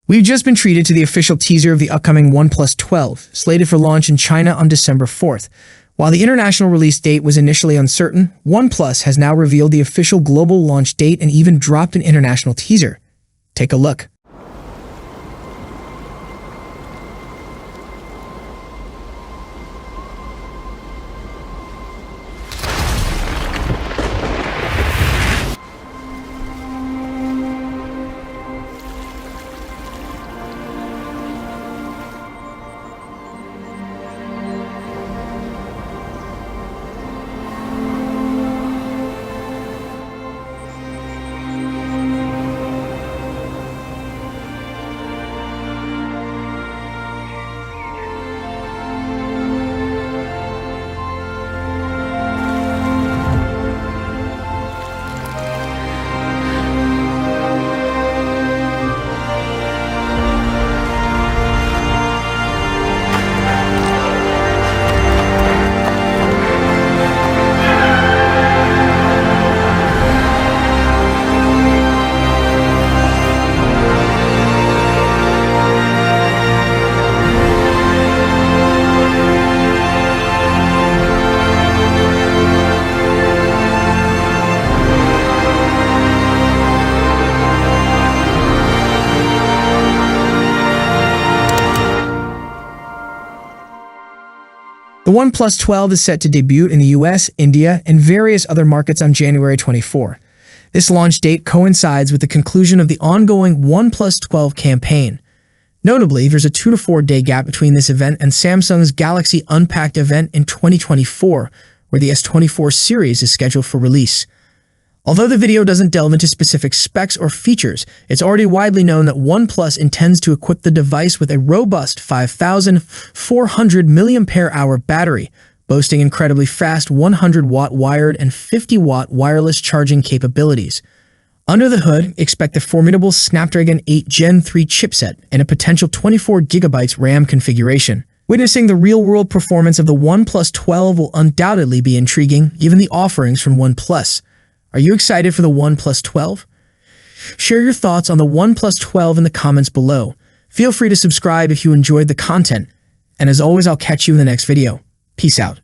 We've just been treated to the official teaser of the upcoming OnePlus 12, slated for launch in China on December 4th. While the international release date was initially uncertain, OnePlus has now revealed the official global launch date and even dropped an international teaser. Take a look. The OnePlus 12 is set to debut in the US, India, and various other markets on January 24. This launch date coincides with the conclusion of the ongoing OnePlus 12 campaign. Notably, there's a 2 to 4 day gap between this event and Samsung's Galaxy Unpacked event in 2024, where the S24 series is scheduled for release. Although the video doesn't delve into specific specs or features, it's already widely known that OnePlus intends to equip the device with a robust 5,400 mAh battery, boasting incredibly fast 100-watt wired and 50-watt wireless charging capabilities. Under the hood, expect the formidable Snapdragon 8 Gen 3 chipset and a potential 24GB RAM configuration. Witnessing the real-world performance of the OnePlus 12 will undoubtedly be intriguing, given the offerings from OnePlus. Are you excited for the OnePlus 12? Share your thoughts on the OnePlus 12 in the comments below. Feel free to subscribe if you enjoyed the content. And as always, I'll catch you in the next video. Peace out.